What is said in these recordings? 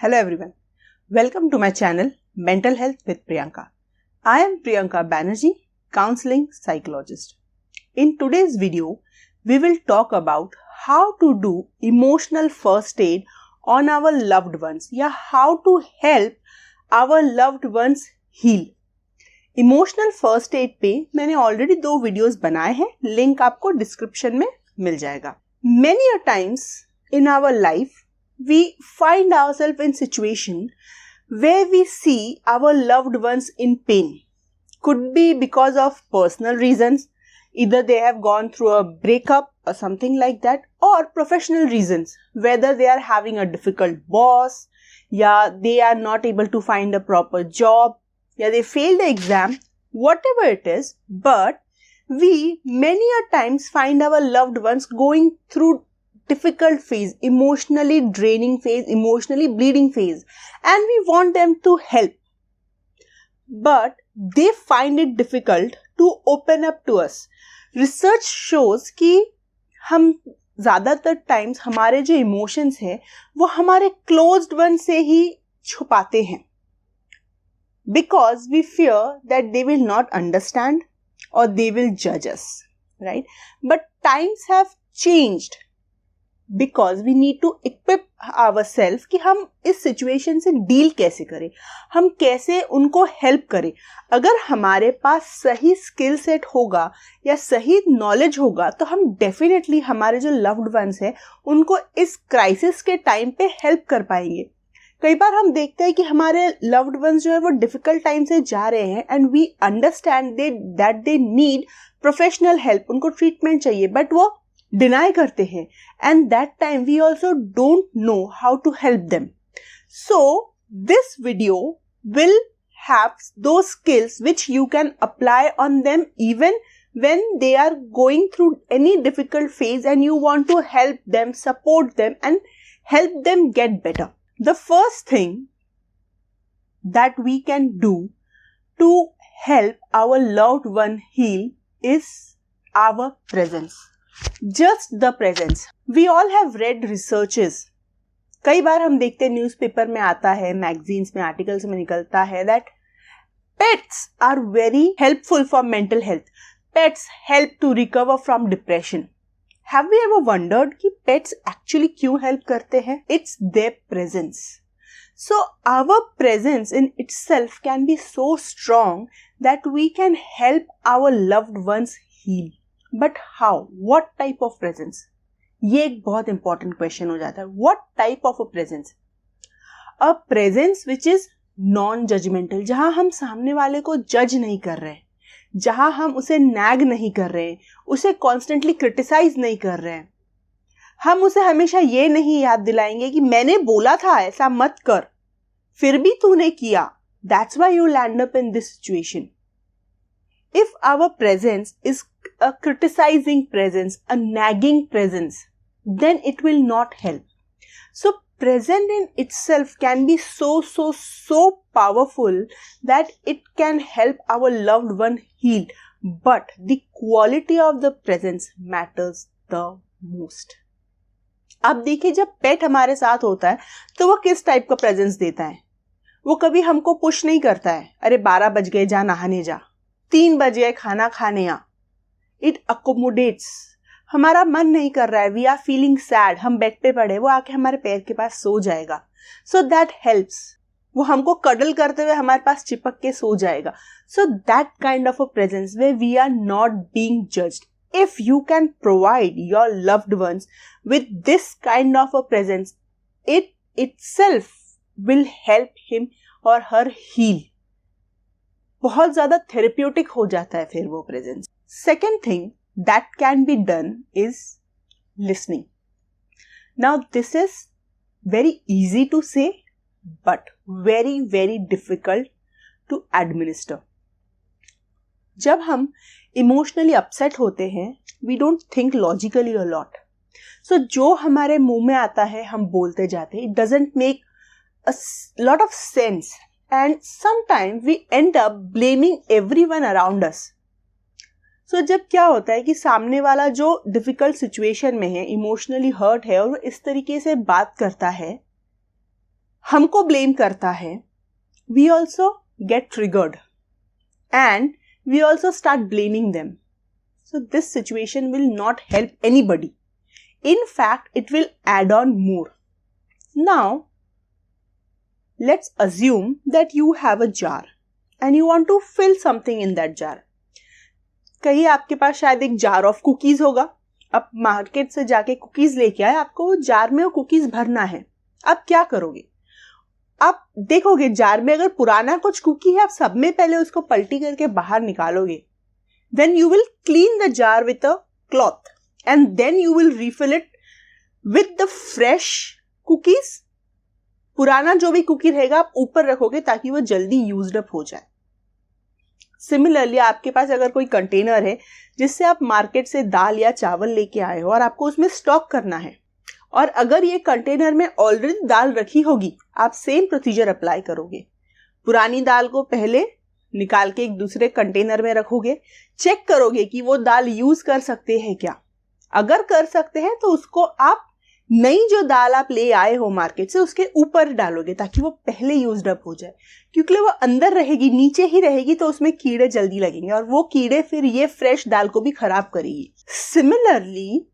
Hello everyone. Welcome to my channel Mental Health with Priyanka. I am Priyanka Banerjee, counseling psychologist. In today's video, we will talk about how to do emotional first aid on our loved ones या how to help our loved ones heal. Emotional first aid पे मैंने already 2 videos बनाए हैं, link आपको description में मिल जाएगा. Many a times in our life we find ourselves in situation where we see our loved ones in pain. Could be because of personal reasons, either they have gone through a breakup or something like that, or professional reasons, whether they are having a difficult boss, yeah, they are not able to find a proper job, yeah, they failed the exam, whatever it is. But we many a times find our loved ones going through difficult phase, emotionally draining phase, emotionally bleeding phase, and we want them to help. But they find it difficult to open up to us. Research shows कि हम ज़्यादातर times हमारे जो emotions हैं वो हमारे closed one से ही छुपाते हैं, because we fear that they will not understand or they will judge us, right? But times have changed because we need to equip ourselves कि हम इस सिचुएशन से डील कैसे करें, हम कैसे उनको हेल्प करें. अगर हमारे पास सही स्किल सेट होगा या सही नॉलेज होगा तो हम डेफिनेटली हमारे जो लव्ड वंस हैं उनको इस क्राइसिस के टाइम पे हेल्प कर पाएंगे. कई बार हम देखते हैं कि हमारे लव्ड वंस जो है वो डिफिकल्ट टाइम से जा रहे हैं and we understand that they need professional help, उनको ट्रीटमेंट चाहिए, बट वो डिनाई करते हैं, and that time we also don't know how to help them. So this video will have two skills which you can apply on them even when they are going through any difficult phase and you want to help them, support them and help them get better. The first thing that we can do to help our loved one heal is our presence. Just the presence. We all have read researches. कई बार हम देखते हैं newspaper में आता है, magazines में, articles में निकलता है that pets are very helpful for mental health. Pets help to recover from depression. Have we ever wondered कि pets actually क्यों help करते हैं? It's their presence. So our presence in itself can be so strong that we can help our loved ones heal. But how? What type of presence? ये एक बहुत important question हो जाता है. What type of a presence? A presence which is non-judgmental, जहाँ हम सामने वाले को जज नहीं कर रहे हैं, जहां हम उसे नैग नहीं कर रहे हैं, उसे कॉन्स्टेंटली क्रिटिसाइज नहीं कर रहे हैं. हम उसे हमेशा ये नहीं याद दिलाएंगे कि मैंने बोला था ऐसा मत कर, फिर भी तूने किया. That's why you land up in this situation. If our presence is a criticizing presence, a nagging presence, then it will not help. So present in itself can be so powerful that it can help our loved one heal. But the quality of the presence matters the most. अब देखिए, जब पेट हमारे साथ होता है तो वो किस टाइप का प्रेजेंस देता है. वो कभी हमको पुश नहीं करता है, अरे 12 बज गए जा नहाने जा, 3 बज गए खाना खाने आ. It accommodates. हमारा मन नहीं कर रहा है, वी आर फीलिंग सैड, हम बेड पे पड़े, वो आके हमारे पैर के पास सो जाएगा. So that helps. वो हमको कडल करते हुए हमारे पास चिपक के सो जाएगा. So that kind of a presence way we are not being judged. If you can provide your loved ones with this kind of a presence, it itself will help him और her heal. बहुत ज्यादा therapeutic हो जाता है फिर वो presence. Second thing that can be done is listening. Now this is very easy to say but very difficult to administer. जब हम emotionally upset होते हैं, we don't think logically a lot. So जो हमारे मुंह में आता है हम बोलते जाते हैं. It doesn't make a lot of sense and sometimes we end up blaming everyone around us. सो जब क्या होता है कि सामने वाला जो डिफिकल्ट सिचुएशन में है, इमोशनली हर्ट है और वो इस तरीके से बात करता है, हमको ब्लेम करता है, we also get triggered and we also start blaming them. So this situation will not help anybody. In fact, it will add on more. Now, let's assume that you have a jar and you want to fill something in that jar. कहीं आपके पास शायद एक jar of cookies होगा. आप market से जाके cookies लेके आए, आपको वो जार में वो कुकीज भरना है. आप क्या करोगे? आप देखोगे जार में अगर पुराना कुछ कुकी है, आप सब में पहले उसको पलटी करके बाहर निकालोगे. Then you will clean the jar with a cloth and then you will refill it with the fresh cookies. पुराना जो भी कुकी रहेगा आप ऊपर रखोगे ताकि वो जल्दी यूज्ड अप हो जाए. सिमिलरली आपके पास अगर कोई कंटेनर है जिससे आप मार्केट से दाल या चावल लेके आए हो और आपको उसमें स्टॉक करना है, और अगर ये कंटेनर में ऑलरेडी दाल रखी होगी, आप सेम प्रोसीजर अप्लाई करोगे. पुरानी दाल को पहले निकाल के एक दूसरे कंटेनर में रखोगे, चेक करोगे कि वो दाल यूज कर सकते हैं क्या. अगर कर सकते हैं तो उसको आप नई जो दाल आप ले आए हो मार्केट से उसके ऊपर डालोगे ताकि वो पहले यूज्ड अप हो जाए. क्योंकि वो अंदर रहेगी, नीचे ही रहेगी, तो उसमें कीड़े जल्दी लगेंगे और वो कीड़े फिर ये फ्रेश दाल को भी खराब करेगी. सिमिलरली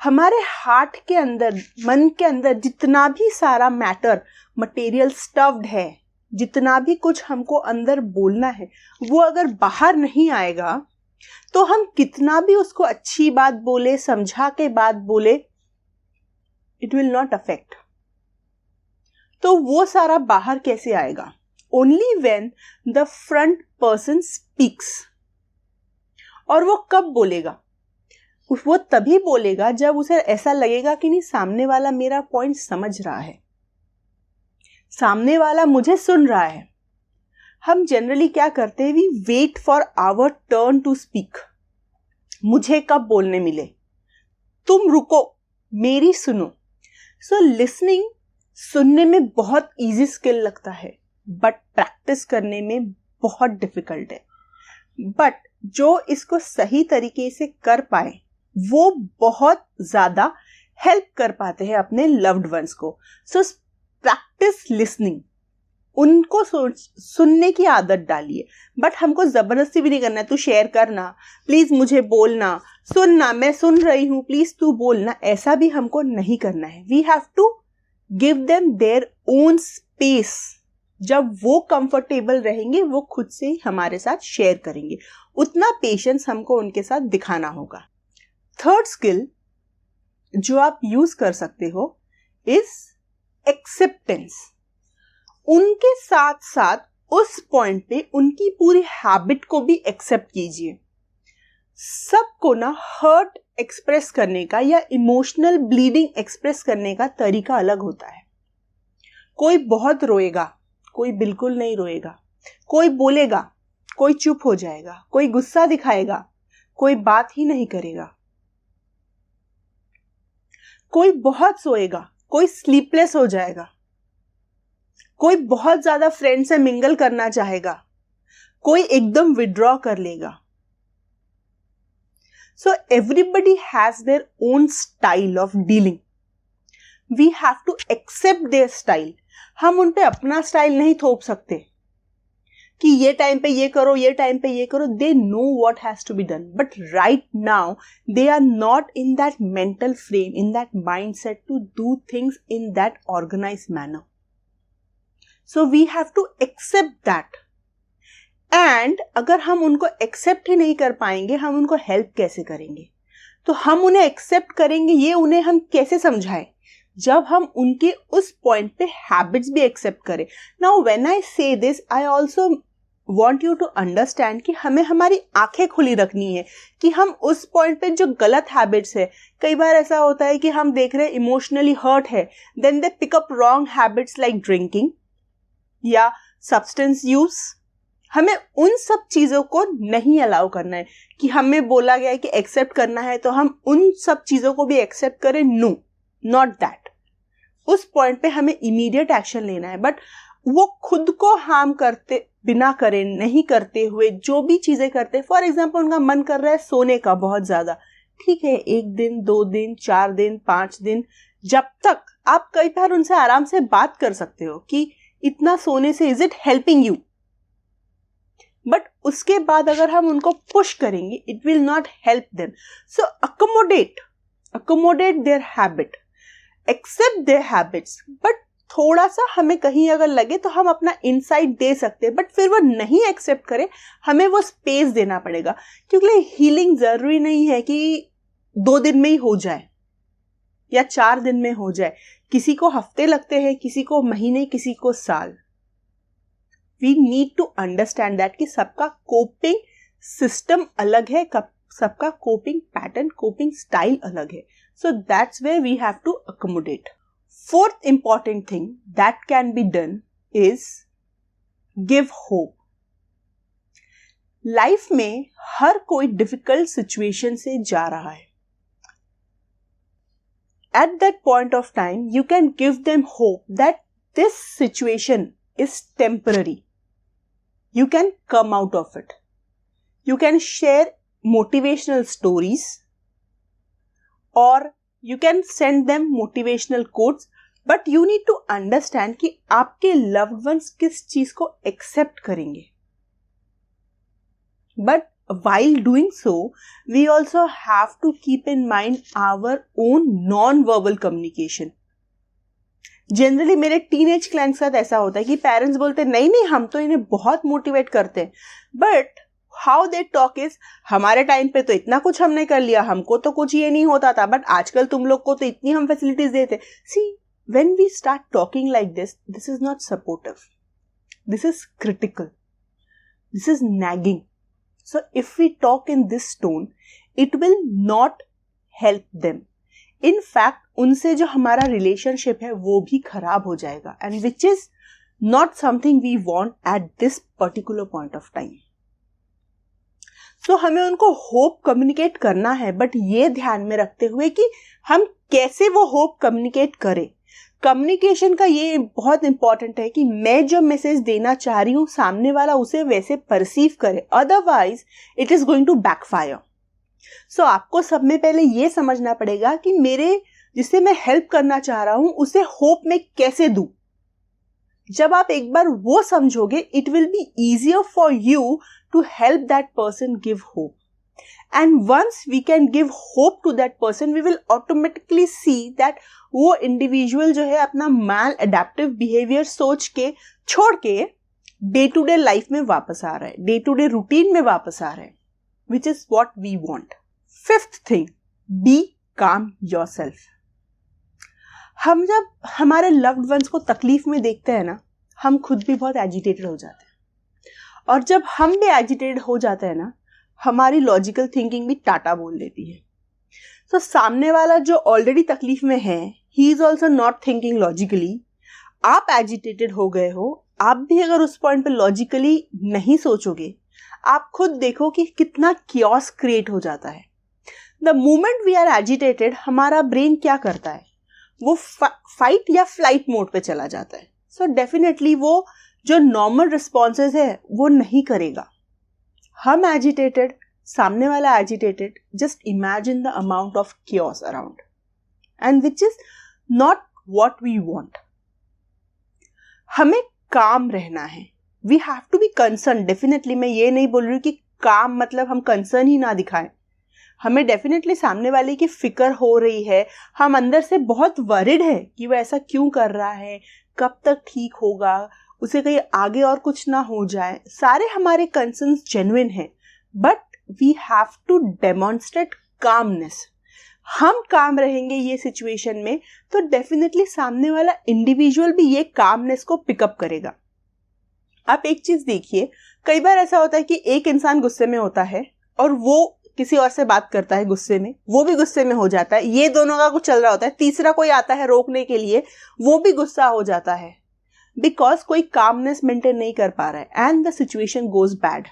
हमारे हार्ट के अंदर, मन के अंदर जितना भी सारा मैटर, मटेरियल स्टफ्ड है, जितना भी कुछ हमको अंदर बोलना है, वो अगर बाहर नहीं आएगा तो हम कितना भी उसको अच्छी बात बोले, समझा के बात बोले, इट विल नॉट अफेक्ट. तो वो सारा बाहर कैसे आएगा? Only when the front person speaks. और वो कब बोलेगा? वो तभी बोलेगा जब उसे ऐसा लगेगा कि नहीं, सामने वाला मेरा पॉइंट समझ रहा है, सामने वाला मुझे सुन रहा है. हम जनरली क्या करते हैं? We wait for our turn to speak. मुझे कब बोलने मिले, तुम रुको, मेरी सुनो. सो लिसनिंग सुनने में बहुत इजी स्किल लगता है, बट प्रैक्टिस करने में बहुत डिफिकल्ट है. बट जो इसको सही तरीके से कर पाए वो बहुत ज्यादा हेल्प कर पाते हैं अपने लव्ड वंस को. So practice listening. उनको सुनने की आदत डालिए, बट हमको जबरदस्ती भी नहीं करना है. तू शेयर करना, प्लीज मुझे बोलना, सुनना, मैं सुन रही हूं, प्लीज तू बोलना, ऐसा भी हमको नहीं करना है. We have to give them their own space. जब वो कंफर्टेबल रहेंगे वो खुद से ही हमारे साथ शेयर करेंगे. उतना पेशेंस हमको उनके साथ दिखाना होगा. थर्ड स्किल जो आप यूज कर सकते हो इज एक्सेप्टेंस. उनके साथ साथ उस पॉइंट पे उनकी पूरी हैबिट को भी एक्सेप्ट कीजिए. सबको ना हर्ट एक्सप्रेस करने का या इमोशनल ब्लीडिंग एक्सप्रेस करने का तरीका अलग होता है. कोई बहुत रोएगा, कोई बिल्कुल नहीं रोएगा, कोई बोलेगा, कोई चुप हो जाएगा, कोई गुस्सा दिखाएगा, कोई बात ही नहीं करेगा. कोई बहुत सोएगा, कोई स्लीपलेस हो जाएगा, कोई बहुत ज्यादा फ्रेंड से मिंगल करना चाहेगा, कोई एकदम विड्रॉ कर लेगा. So everybody has their own style of dealing. We have to accept their style. हम उन पे अपना स्टाइल नहीं थोप सकते कि ये टाइम पे ये करो, ये टाइम पे ये करो. They know what has to be done, but right now they are not in that mental frame, in that mindset to do things in that organized manner. So we have to accept that. And अगर हम उनको accept ही नहीं कर पाएंगे, हम उनको help कैसे करेंगे? तो हम उन्हें एक्सेप्ट करेंगे, ये उन्हें हम कैसे समझाएं? जब हम उनके उस पॉइंट पे हैबिट्स भी एक्सेप्ट करें. Now when I say this, I also want you to understand कि हमें हमारी आंखें खुली रखनी है कि हम उस पॉइंट पे जो गलत हैबिट्स है, कई बार ऐसा होता है कि हम देख रहे हैं इमोशनली हर्ट है, then they pick up wrong habits like drinking या सब्सटेंस यूज. हमें उन सब चीजों को नहीं अलाउ करना है कि हमें बोला गया है कि एक्सेप्ट करना है तो हम उन सब चीजों को भी एक्सेप्ट करें. No, not that. उस पॉइंट पे हमें इमीडिएट एक्शन लेना है, बट वो खुद को हार्म करते बिना करे, नहीं करते हुए जो भी चीजें करते, फॉर एग्जाम्पल उनका मन कर रहा है सोने का बहुत ज्यादा, ठीक है, 1 दिन, 2 दिन, 4 दिन, 5 दिन, जब तक आप कई बार उनसे आराम से बात कर सकते हो कि इतना सोने से is it helping you, but उसके बाद अगर हम उनको पुश करेंगे it will not help them. So accommodate their habit, accept their habits, but थोड़ा सा हमें कहीं अगर लगे तो हम अपना इनसाइट दे सकते हैं, बट फिर वो नहीं एक्सेप्ट करे, हमें वो स्पेस देना पड़ेगा. क्योंकि हीलिंग जरूरी नहीं है कि 2 दिन में ही हो जाए या 4 दिन में हो जाए. किसी को हफ्ते लगते हैं, किसी को महीने, किसी को साल. We need to understand that कि सबका कोपिंग सिस्टम अलग है, सबका कोपिंग पैटर्न, कोपिंग स्टाइल अलग है. So that's where we have to accommodate. Fourth important thing that can be done is give hope. Life में हर कोई डिफिकल्ट सिचुएशन से जा रहा है. At that point of time, you can give them hope that this situation is temporary. You can come out of it. You can share motivational stories or you can send them motivational quotes, but you need to understand कि आपके loved ones किस चीज को accept करेंगे. But while doing so, we also have to keep in mind our own non-verbal communication. Generally मेरे teenage clients के साथ ऐसा होता है कि पेरेंट्स बोलते हैं नहीं नहीं हम तो इन्हें बहुत मोटिवेट करते हैं, but how they talk is हमारे टाइम पे तो इतना कुछ हमने कर लिया, हमको तो कुछ ये नहीं होता था, बट आजकल तुम लोग को तो इतनी हम फैसिलिटीज देते. See when we start talking like this is not supportive, this is critical, this is nagging. So if we talk in this tone it will not help them. In fact उनसे जो हमारा relationship है वो भी खराब हो जाएगा, and which is not something we want at this particular point of time. So हमें उनको होप कम्युनिकेट करना है, बट ये ध्यान में रखते हुए कि हम कैसे वो होप कम्युनिकेट करें. कम्युनिकेशन का ये बहुत इंपॉर्टेंट है कि मैं जो मैसेज देना चाह रही हूं सामने वाला उसे वैसे परसीव करे, otherwise it is going to backfire. So आपको सब में पहले ये समझना पड़ेगा कि मेरे जिसे मैं हेल्प करना चाह रहा हूं उसे होप में कैसे दूं. जब आप एक बार वो समझोगे it will be easier for you to help that person give hope. And once we can give hope to that person, we will automatically see that वो individual जो है अपना mal adaptive behavior सोच के छोड़ के day to day life में वापस आ रहा है, day to day routine में वापस आ रहा है, which is what we want. Fifth thing, be calm yourself. हम जब हमारे loved ones को तकलीफ में देखते हैं ना, हम खुद भी बहुत agitated हो जाते हैं, और जब हम भी एजिटेटेड हो जाते हैं ना हमारी लॉजिकल थिंकिंग भी टाटा बोल देती है. तो सामने वाला जो ऑलरेडी तकलीफ में है he is also not thinking logically. आप एजिटेटेड हो गए हो, आप भी अगर उस पॉइंट पे लॉजिकली नहीं सोचोगे, आप खुद देखो कि कितना कियोस क्रिएट हो जाता है. The moment we are agitated हमारा ब्रेन क्या करता है, वो फाइट या फ्लाइट मोड पे चला जाता है. सो डेफिनेटली वो जो नॉर्मल रिस्पॉन्सेज है वो नहीं करेगा. हम एजिटेटेड, सामने वाला agitated, just imagine the amount of chaos around and which is not what we want. हमें काम रहना है, we have to be concern. Definitely मैं ये नहीं बोल रही हूँ कि काम मतलब हम कंसर्न ही ना दिखाएं. हमें डेफिनेटली सामने वाले की फिक्र हो रही है, हम अंदर से बहुत वरिड है कि वो ऐसा क्यों कर रहा है, कब तक ठीक होगा, उसे कहीं आगे और कुछ ना हो जाए. सारे हमारे कंसर्न्स जेन्युइन हैं, but we have to demonstrate calmness. हम काम रहेंगे ये सिचुएशन में तो डेफिनेटली सामने वाला इंडिविजुअल भी ये कामनेस को पिकअप करेगा. आप एक चीज देखिए, कई बार ऐसा होता है कि एक इंसान गुस्से में होता है और वो किसी और से बात करता है गुस्से में, वो भी गुस्से में हो जाता है, ये दोनों का कुछ चल रहा होता है, तीसरा कोई आता है रोकने के लिए, वो भी गुस्सा हो जाता है, बिकॉज कोई कामनेस मेंटेन नहीं कर पा रहा है and the situation goes bad.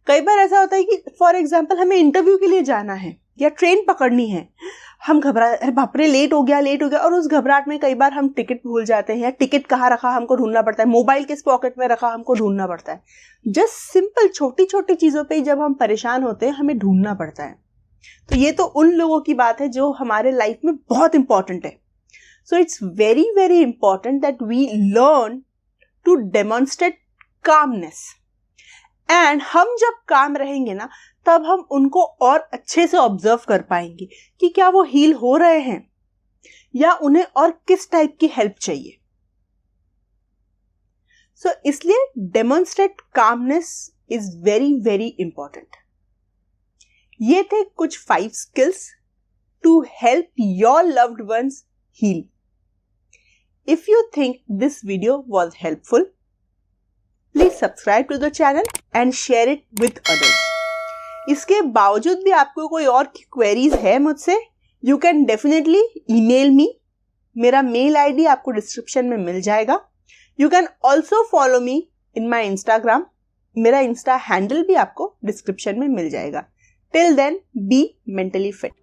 कई बार ऐसा होता है कि फॉर एग्जाम्पल हमें इंटरव्यू के लिए जाना है या ट्रेन पकड़नी है, हम घबरा, अरे बाप रे लेट हो गया, और उस घबराहट में कई बार हम टिकट भूल जाते हैं, या टिकट कहाँ रखा हमको ढूंढना पड़ता है, मोबाइल किस पॉकेट में रखा हमको ढूंढना पड़ता है. जस्ट सिंपल छोटी छोटी चीजों पे जब हम परेशान होते हैं हमें ढूंढना पड़ता है. तो ये तो उन लोगों की बात है जो हमारे लाइफ में बहुत इंपॉर्टेंट है. So it's very very important that we learn to demonstrate calmness. And हम जब काम रहेंगे ना, तब हम उनको और अच्छे से ऑब्जर्व कर पाएंगे कि क्या वो हील हो रहे हैं या उन्हें और किस टाइप की हेल्प चाहिए. सो इसलिए demonstrate calmness is very very important. ये थे कुछ 5 skills to help your loved ones heal. If you think this video was helpful, please subscribe to the channel and share it with others. इसके बावजूद भी आपको कोई और क्वेरीज है मुझसे, you can definitely email me. मेरा मेल आईडी आपको डिस्क्रिप्शन में मिल जाएगा. You can also follow me in my Instagram. मेरा इंस्टा हैंडल भी आपको डिस्क्रिप्शन में मिल जाएगा. Till then, be mentally fit.